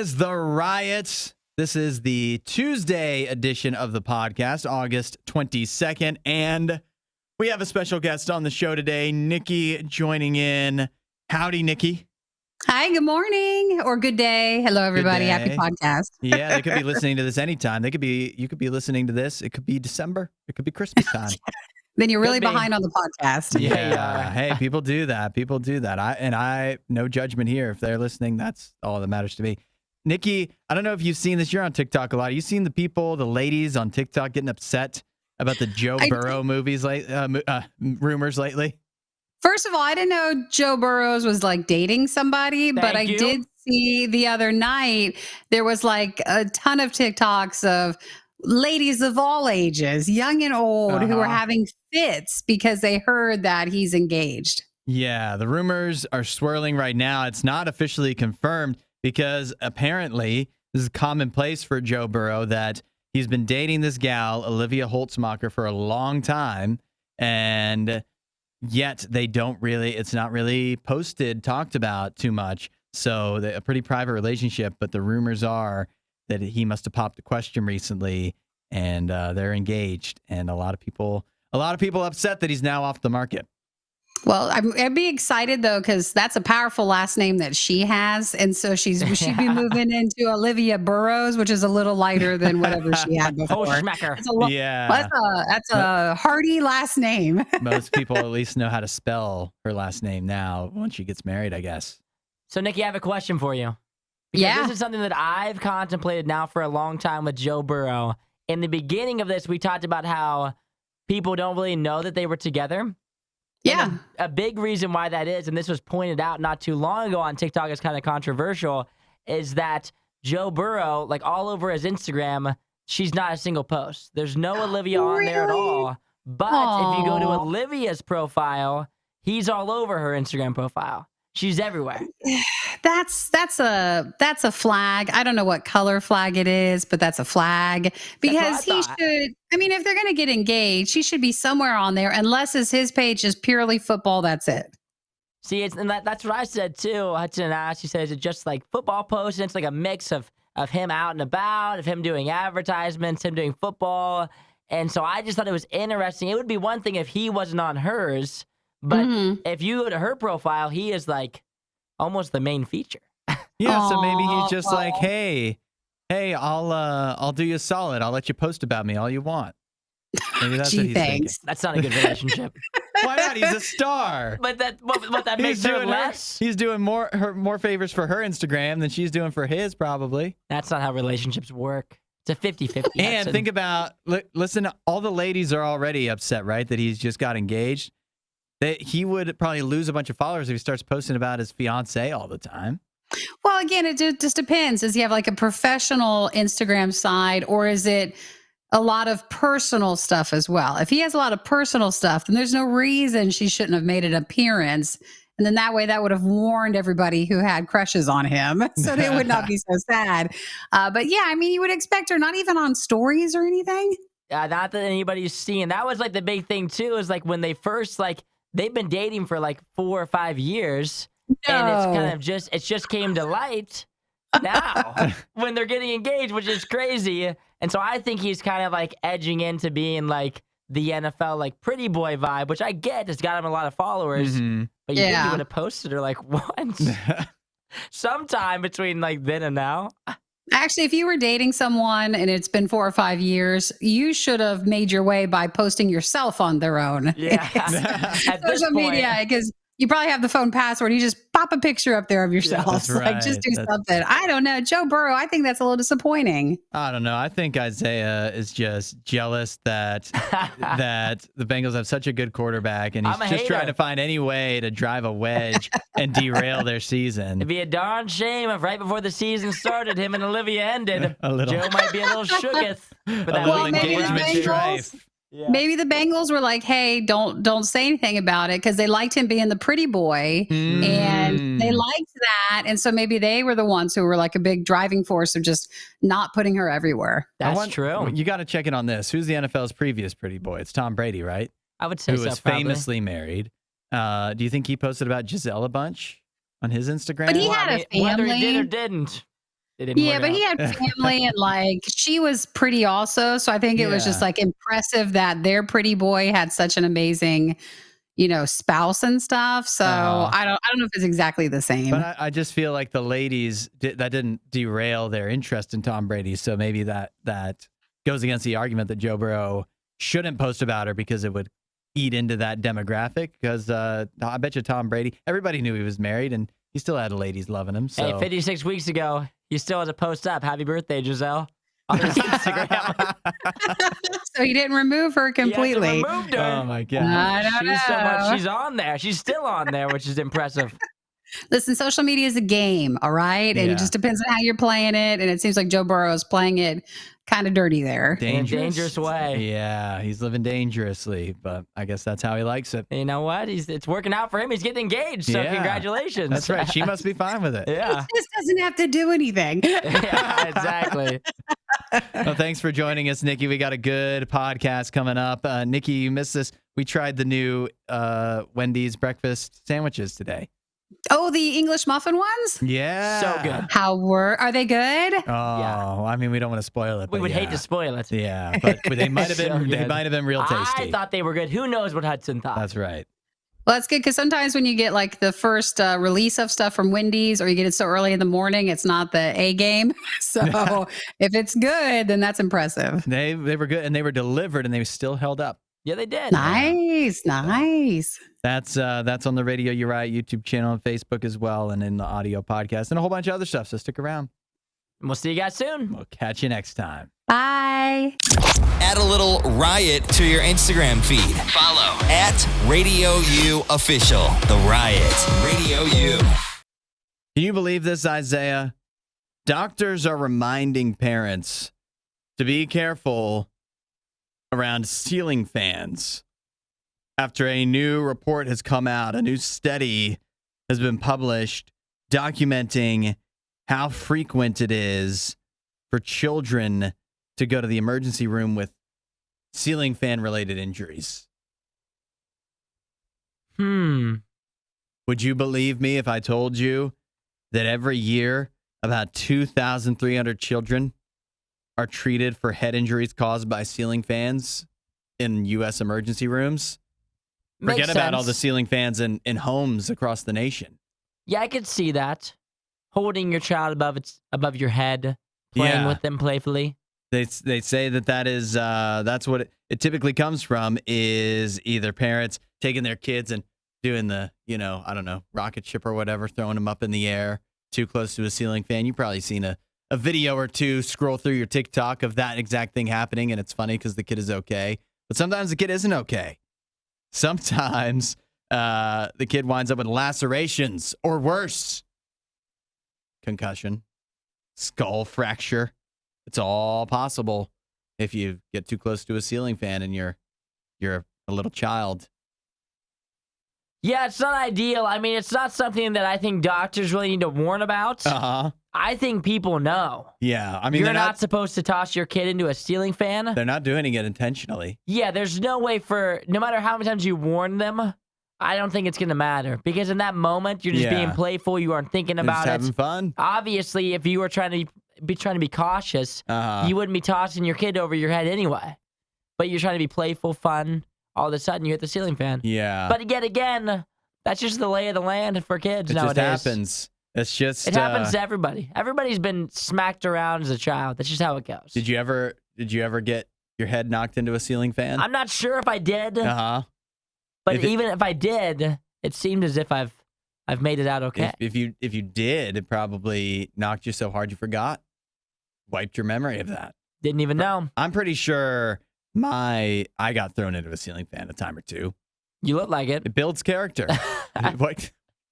is The Riot. This is the Tuesday edition of the podcast, August 22nd. And we have a special guest on the show today, Nikki, joining in. Howdy, Nikki. Hi, good morning or good day. Hello, everybody. Happy podcast. Yeah, they could be listening to this anytime. You could be listening to this. It could be December. It could be Christmas time. Then you're really behind on the podcast. Yeah. Hey, people do that. I no judgment here. If they're listening, that's all that matters to me. Nikki, I don't know if you've seen this. You're on TikTok a lot. You seen the ladies on TikTok getting upset about the Joe Burrow rumors lately? First of all, I didn't know Joe Burrows was like dating somebody, but I did see the other night there was like a ton of TikToks of ladies of all ages, young and old, who were having fits because they heard that he's engaged. Yeah, the rumors are swirling right now. It's not officially confirmed because apparently this is commonplace for Joe Burrow that he's been dating this gal, Olivia Holtzmacher, for a long time, and yet it's not really talked about too much. So a pretty private relationship, but the rumors are that he must have popped the question recently and they're engaged. And a lot of people upset that he's now off the market. Well, I'd be excited though, because that's a powerful last name that she has. And so she'd be moving into Olivia Burrows, which is a little lighter than whatever she had before. That's a hearty last name. Most people at least know how to spell her last name now once she gets married, I guess. So, Nikki, I have a question for you. Because this is something that I've contemplated now for a long time with Joe Burrow. In the beginning of this, we talked about how people don't really know that they were together. Yeah. And a big reason why that is, and this was pointed out not too long ago on TikTok, is kind of controversial, is that Joe Burrow, like all over his Instagram, she's not a single post. There's no Olivia on there at all. But if you go to Olivia's profile, he's all over her Instagram profile. She's everywhere. That's a flag. I don't know what color flag it is, but that's a flag because he should. I mean, if they're going to get engaged, he should be somewhere on there, unless his page is purely football. That's it. See, that's what I said too. Hudson asked. She says it's just like football posts, and it's like a mix of him out and about, of him doing advertisements, him doing football, and so I just thought it was interesting. It would be one thing if he wasn't on hers. But if you go to her profile, he is like almost the main feature. Yeah, so maybe he's just like, hey, I'll do you a solid. I'll let you post about me all you want. Maybe that's what he's thinking. That's not a good relationship. Why not? He's a star. But that makes her less. He's doing more favors for her Instagram than she's doing for his, probably. That's not how relationships work. It's a 50-50. And think about, listen, all the ladies are already upset, right, that he's just got engaged. He would probably lose a bunch of followers if he starts posting about his fiance all the time. Well, again, it just depends. Does he have like a professional Instagram side, or is it a lot of personal stuff as well? If he has a lot of personal stuff, then there's no reason she shouldn't have made an appearance. And then that way that would have warned everybody who had crushes on him. So they would not be so sad. But yeah, I mean, you would expect her not even on stories or anything. Not that anybody's seeing. That was like the big thing too, is like when they first they've been dating for like 4 or 5 years, and it's kind of just came to light now when they're getting engaged, which is crazy. And so I think he's kind of like edging into being like the NFL like pretty boy vibe, which I get. It's got him a lot of followers, but you think he would have posted her like once, sometime between like then and now. Actually, if you were dating someone and it's been 4 or 5 years, you should have made your way by posting yourself on their own. Yeah. At this social media, because you probably have the phone password. You just pop a picture up there of yourself. Yeah, that's right. Like, just do something. I don't know. Joe Burrow, I think that's a little disappointing. I don't know. I think Isaiah is just jealous that the Bengals have such a good quarterback, and he's just trying to find any way to drive a wedge and derail their season. It'd be a darn shame if right before the season started, him and Olivia ended. Joe might be a little shooketh for that engagement strife. Yeah. Maybe the Bengals were like, hey, don't say anything about it, because they liked him being the pretty boy and they liked that. And so maybe they were the ones who were like a big driving force of just not putting her everywhere. That's true. You got to check in on this. Who's the NFL's previous pretty boy? It's Tom Brady, right? I would say Who was famously married. Do you think he posted about Giselle a bunch on his Instagram? But he had a family. Whether he did or didn't. It didn't Yeah, work but he out. had family and like she was pretty also. So I think it was just Yeah. like impressive that their pretty boy had such an amazing, spouse and stuff. So Uh-huh. I don't know if it's exactly the same. But I just feel like the ladies that didn't derail their interest in Tom Brady. So maybe that goes against the argument that Joe Burrow shouldn't post about her because it would eat into that demographic. Because I bet you Tom Brady, everybody knew he was married and he still had ladies loving him. So. Hey, 56 weeks ago, he still has a post up. Happy birthday, Giselle. On his Instagram. So he didn't remove her completely. He hasn't removed her. Oh my God. I don't She's so much. know. She's on there. She's still on there, which is impressive. Listen, social media is a game, all right? And Yeah. it just depends on how you're playing it. And it seems like Joe Burrow is playing it kind of dirty there. In a dangerous way. Yeah, he's living dangerously, but I guess that's how he likes it. You know what? It's working out for him. He's getting engaged. So Yeah. congratulations. That's right. She must be fine with it. Yeah. He just doesn't have to do anything. Yeah, exactly. Well, thanks for joining us, Nikki. We got a good podcast coming up. Nikki, you missed this. We tried the new Wendy's breakfast sandwiches today. Oh, the English muffin ones? Yeah. So good. Are they good? Oh, I mean, we don't want to spoil it. We but would yeah. hate to spoil it. Yeah, but they might have been. So They good. might have been real tasty. I thought they were good. Who knows what Hudson thought? That's right. Well, that's good because sometimes when you get like the first release of stuff from Wendy's or you get it so early in the morning, it's not the A game. So if it's good, then that's impressive. They were good and they were delivered and they still held up. Yeah, they did. Nice. That's on the Radio You Right YouTube channel and Facebook as well, and in the audio podcast and a whole bunch of other stuff. So stick around. And we'll see you guys soon. We'll catch you next time. Bye. Add a little riot to your Instagram feed. Follow @RadioU Official. The Riot. Radio U. Can you believe this, Isaiah? Doctors are reminding parents to be careful around ceiling fans after a new report has come out. A new study has been published documenting how frequent it is for children to go to the emergency room with ceiling fan related injuries. Would you believe me if I told you that every year about 2,300 children are treated for head injuries caused by ceiling fans in U.S. emergency rooms? Makes Forget about all the sense. ceiling fans in homes across the nation. Yeah, I could see that. Holding your child above your head, playing Yeah. with them playfully. They say that is that's what it typically comes from, is either parents taking their kids and doing the, I don't know, rocket ship or whatever, throwing them up in the air too close to a ceiling fan. You've probably seen a video or two scroll through your TikTok of that exact thing happening, and it's funny because the kid is okay. But sometimes the kid isn't okay. Sometimes the kid winds up with lacerations or worse. Concussion, skull fracture. It's all possible if you get too close to a ceiling fan and you're a little child. Yeah, it's not ideal. I mean, it's not something that I think doctors really need to warn about. Uh-huh. I think people know. Yeah. I mean, You're they're not supposed to toss your kid into a ceiling fan. they're not doing it intentionally. Yeah, there's no way no matter how many times you warn them, I don't think it's going to matter. Because in that moment, you're just Yeah. being playful. You aren't thinking They're about just it. having fun. Obviously, if you were trying to be cautious, Uh-huh. you wouldn't be tossing your kid over your head anyway. But you're trying to be playful, fun. All of a sudden, you hit the ceiling fan. Yeah. But yet again, that's just the lay of the land for kids it nowadays. just happens. It's just It happens to everybody. Everybody's been smacked around as a child. That's just how it goes. Did you ever get your head knocked into a ceiling fan? I'm not sure if I did, Uh-huh. but if it- even if I did, it seemed as if I've made it out okay. If you did, it probably knocked you so hard you forgot. Wiped your memory of that. Didn't even know. I'm pretty sure I got thrown into a ceiling fan a time or two. You look like it. It builds character.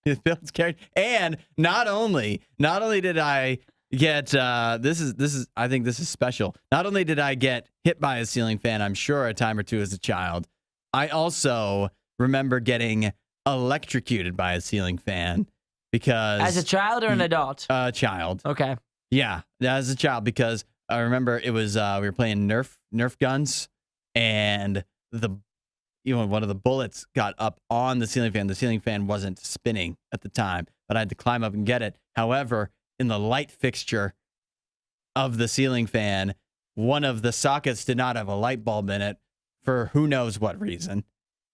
It builds character. And not only did I get this is I think this is special. Not only did I get hit by a ceiling fan, I'm sure a time or two as a child, I also remember getting electrocuted by a ceiling fan because As a child or an adult? a child. Okay. Yeah, as a child, because I remember it was we were playing Nerf guns, and one of the bullets got up on the ceiling fan. The ceiling fan wasn't spinning at the time, but I had to climb up and get it. However, in the light fixture of the ceiling fan, one of the sockets did not have a light bulb in it for who knows what reason.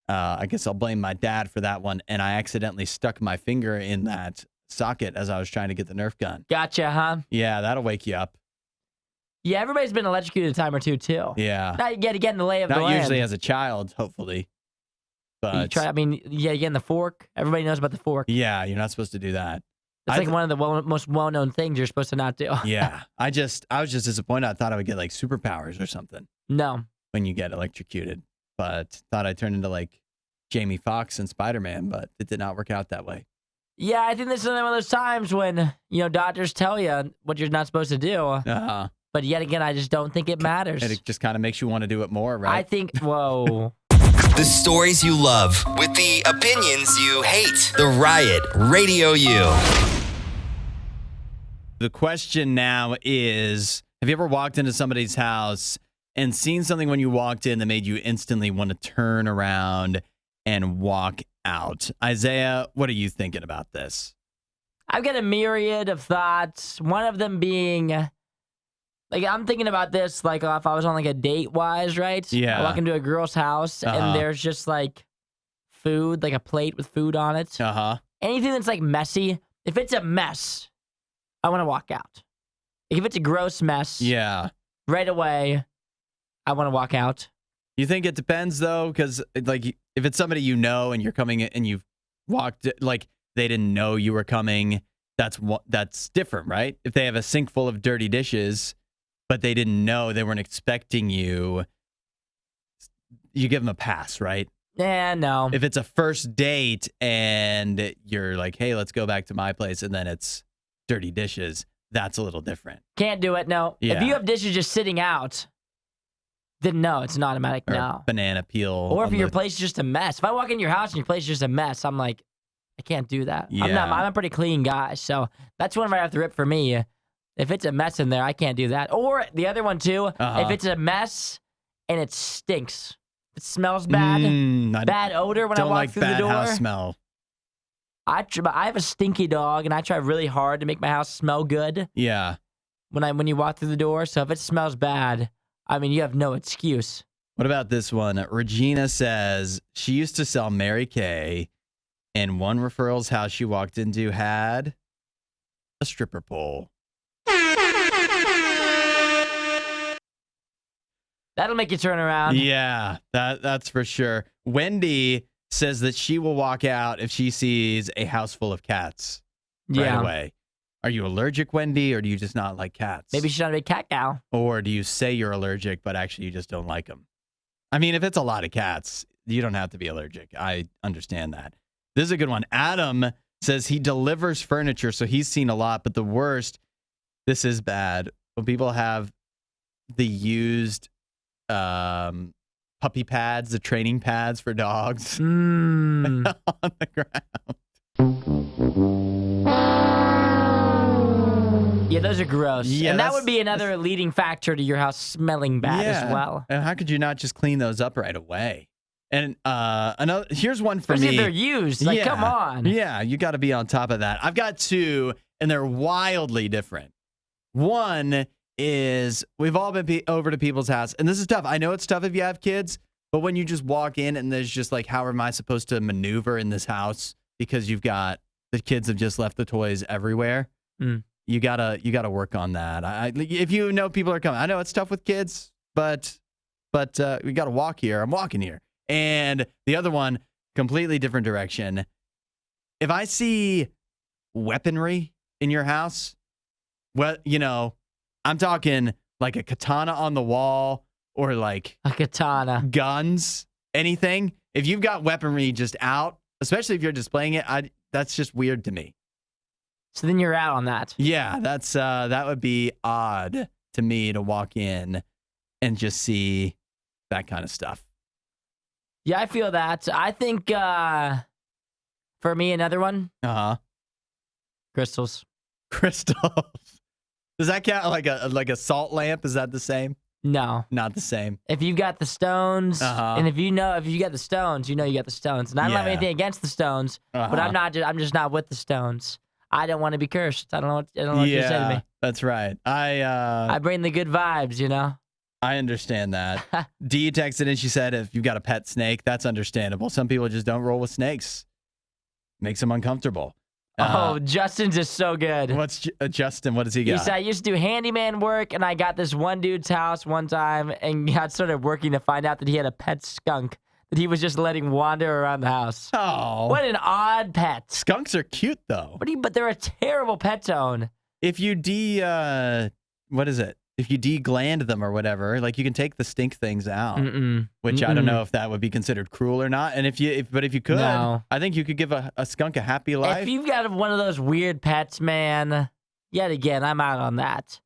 I guess I'll blame my dad for that one. And I accidentally stuck my finger in that socket as I was trying to get the Nerf gun. Gotcha, huh? Yeah, that'll wake you up. Yeah, everybody's been electrocuted a time or two, too. Yeah. Now you got to get in the lay of the land. Not usually as a child, hopefully. But you getting the fork. Everybody knows about the fork. yeah, you're not supposed to do that. It's like one of the most well-known things you're supposed to not do. Yeah. I was just disappointed. I thought I would get like superpowers or something No. when you get electrocuted. But thought I'd turn into like Jamie Foxx and Spider-Man, but it did not work out that way. Yeah, I think this is one of those times when, doctors tell you what you're not supposed to do. Uh-huh. But yet again, I just don't think it matters. And it just kind of makes you want to do it more, right? I think, whoa. The stories you love with the opinions you hate. The Riot Radio U. The question now is, have you ever walked into somebody's house and seen something when you walked in that made you instantly want to turn around and walk out? Isaiah, what are you thinking about this? I've got a myriad of thoughts. One of them being, like, I'm thinking about this, like, if I was on, like, a date-wise, right? Yeah. I walk into a girl's house, and there's just, like, food, like a plate with food on it. Uh-huh. Anything that's, like, messy. If it's a mess, I want to walk out. Like, if it's a gross mess, Yeah. right away, I want to walk out. You think it depends, though? Because, like, if it's somebody you know and you're coming in and you've walked, like, they didn't know you were coming, that's different, right? If they have a sink full of dirty dishes, but they didn't know, they weren't expecting you, you give them a pass, right? Yeah, no. If it's a first date and you're like, hey, let's go back to my place, and then it's dirty dishes, that's a little different. Can't do it, no. Yeah. If you have dishes just sitting out, then no, it's an automatic Or no. banana peel. Or if on your the- place is just a mess. If I walk in your house and your place is just a mess, I'm like, I can't do that. Yeah. I'm a pretty clean guy, so that's one right off the rip for me. If it's a mess in there, I can't do that. Or the other one too, if it's a mess and it stinks, it smells bad, I bad odor when I don't walk like through bad the door. house smell. I have a stinky dog, and I try really hard to make my house smell good Yeah. when you walk through the door. So if it smells bad, I mean, you have no excuse. What about this one? Regina says she used to sell Mary Kay, and one referral's house she walked into had a stripper pole. That'll make you turn around. Yeah, that's for sure. Wendy says that she will walk out if she sees a house full of cats right away. Are you allergic, Wendy, or do you just not like cats? Maybe she's not a big cat gal. Or do you say you're allergic, but actually you just don't like them? I mean, if it's a lot of cats, you don't have to be allergic. I understand that. This is a good one. Adam says he delivers furniture, so he's seen a lot, but the worst, this is bad, when people have the used puppy pads, the training pads for dogs on the ground. Yeah, those are gross. Yeah, and that that's- would be another leading factor to your house smelling bad as well. And how could you not just clean those up right away? And here's one for Especially me. if they're used. Like, come on. Yeah, you got to be on top of that. I've got two, and they're wildly different. One is we've all been over to people's house, and this is tough. I know it's tough if you have kids, but when you just walk in and there's just like, how am I supposed to maneuver in this house because you've got the kids have just left the toys everywhere? You gotta work on that. If you know people are coming, I know it's tough with kids, but we gotta walk here. I'm walking here. And the other one, completely different direction. If I see weaponry in your house, well, I'm talking like a katana on the wall or like A katana. guns, anything. If you've got weaponry just out, especially if you're displaying it, that's just weird to me. So then you're out on that. Yeah, that would be odd to me to walk in and just see that kind of stuff. Yeah, I feel that. I think for me, another one, Crystals. crystals. Does that count like a salt lamp? Is that the same? No. Not the same. If you've got the stones, and if you got the stones, you know you got the stones. And I don't have anything against the stones, but I'm just not with the stones. I don't want to be cursed. I don't know what you say to me. That's right. I bring the good vibes, you know? I understand that. Dee texted in. She said, if you've got a pet snake, that's understandable. Some people just don't roll with snakes. Makes them uncomfortable. Justin's just so good. What's Justin? What does he got? He said, I used to do handyman work, and I got this one dude's house one time and got started working to find out that he had a pet skunk that he was just letting wander around the house. Oh. What an odd pet. Skunks are cute, though. But they're a terrible pet to own. If you what is it? If you de-gland them or whatever, like you can take the stink things out, which I don't know if that would be considered cruel or not. And if you could, No. I think you could give a skunk a happy life. If you've got one of those weird pets, man, yet again, I'm out on that.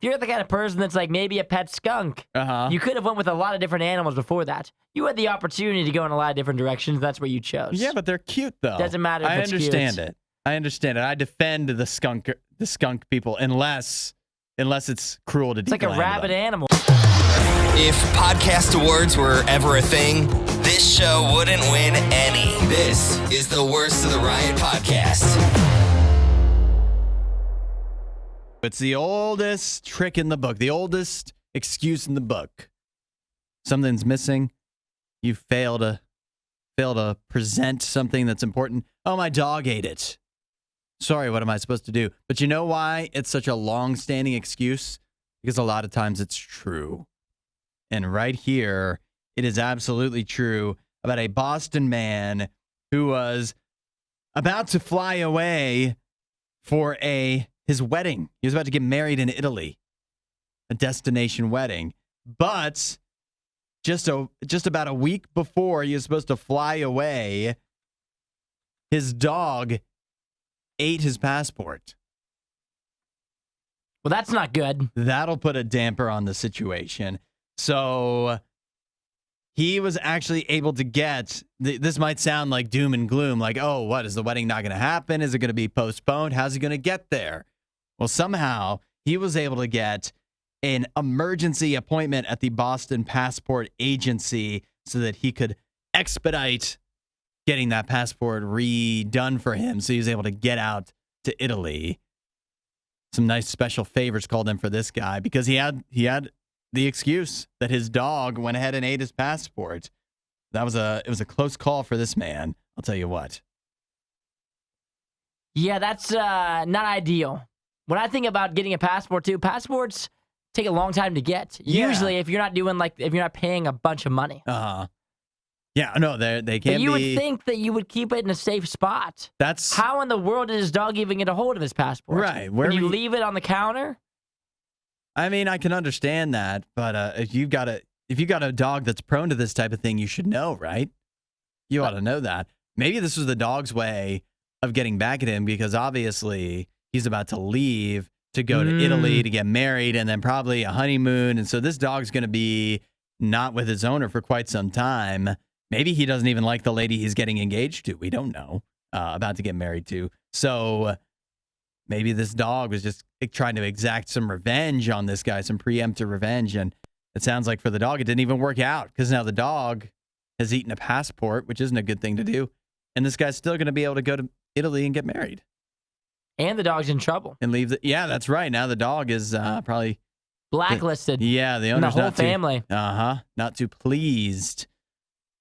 If you're the kind of person that's like maybe a pet skunk, you could have went with a lot of different animals before that. You had the opportunity to go in a lot of different directions. That's what you chose. Yeah, but they're cute though. Doesn't matter if I it's understand cute. it. I understand it. I defend the skunk people unless it's cruel to It's like a rabid animal. If podcast awards were ever a thing, this show wouldn't win any. This is the Worst of the Riot podcast. It's the oldest trick in the book, the oldest excuse in the book. Something's missing. You fail to present something that's important. Oh, my dog ate it. Sorry, what am I supposed to do? But you know why it's such a long-standing excuse? Because a lot of times it's true. And right here, it is absolutely true about a Boston man who was about to fly away for his wedding. He was about to get married in Italy, a destination wedding. But just about a week before he was supposed to fly away, his dog ate his passport. Well, that's not good. That'll put a damper on the situation. So he was actually able to get, this might sound like doom and gloom, like, oh, what, is the wedding not going to happen? Is it going to be postponed? How's he going to get there? Well, somehow he was able to get an emergency appointment at the Boston Passport Agency so that he could expedite getting that passport redone for him. So he was able to get out to Italy. Some nice special favors called in for this guy because he had the excuse that his dog went ahead and ate his passport. It was a close call for this man. I'll tell you what. Yeah, that's not ideal. When I think about getting a passport too, passports take a long time to get. Yeah. Usually, if you're not paying a bunch of money. Yeah, no, they can't But you be. would think that you would keep it in a safe spot. That's How in the world did his dog even get a hold of his passport? right. Would you leave it on the counter? I mean, I can understand that, but if you got a dog that's prone to this type of thing, you should know, right? You ought to know that. Maybe this was the dog's way of getting back at him because obviously he's about to leave to go to Italy to get married and then probably a honeymoon, and so this dog's going to be not with his owner for quite some time. Maybe he doesn't even like the lady he's getting engaged to. We don't know. About to get married to. So maybe this dog was just trying to exact some revenge on this guy, some preemptive revenge. And it sounds like for the dog, it didn't even work out because now the dog has eaten a passport, which isn't a good thing to do. And this guy's still going to be able to go to Italy and get married. And the dog's in trouble. And leave yeah, that's right. Now the dog is probably Blacklisted. Yeah, the And owner's the whole not too, family. not too pleased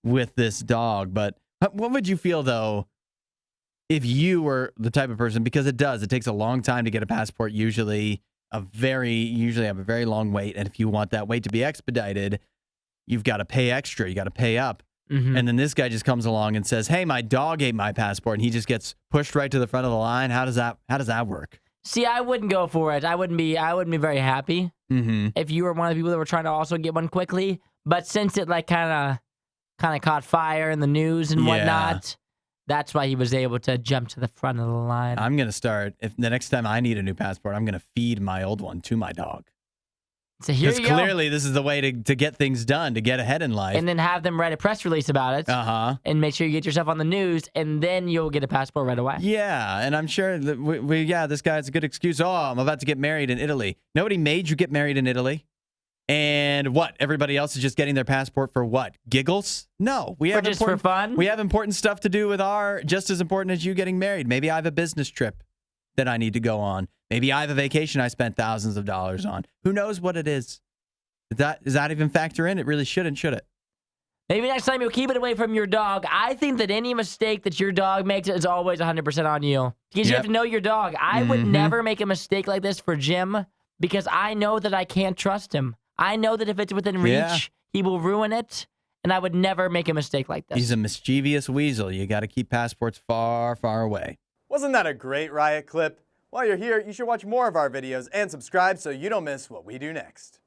with this dog. But what would you feel though if you were the type of person? Because it takes a long time to get a passport. Usually have a very long wait, and if you want that wait to be expedited, you've got to pay extra. You got to pay up. And then this guy just comes along and says, "Hey, my dog ate my passport," and he just gets pushed right to the front of the line. How does that work? See, I wouldn't go for it. I wouldn't be very happy if you were one of the people that were trying to also get one quickly. But since it like kind of caught fire in the news and whatnot, that's why he was able to jump to the front of the line. I'm gonna start. If the next time I need a new passport, I'm gonna feed my old one to my dog. So here you go. Clearly, this is the way to get things done, to get ahead in life. And then have them write a press release about it. And make sure you get yourself on the news, and then you'll get a passport right away. Yeah, and I'm sure that this guy's a good excuse. Oh, I'm about to get married in Italy. Nobody made you get married in Italy. And what? Everybody else is just getting their passport for what? Giggles? No, we have just for fun. We have important stuff to do with just as important as you getting married. Maybe I have a business trip that I need to go on. Maybe I have a vacation I spent thousands of dollars on. Who knows what it is? Does that even factor in? It really shouldn't, should it? Maybe next time you'll keep it away from your dog. I think that any mistake that your dog makes is always 100% on you. Because you have to know your dog. I would never make a mistake like this for Jim because I know that I can't trust him. I know that if it's within reach, he will ruin it. And I would never make a mistake like this. He's a mischievous weasel. You got to keep passports far, far away. Wasn't that a great Riot clip? While you're here, you should watch more of our videos and subscribe so you don't miss what we do next.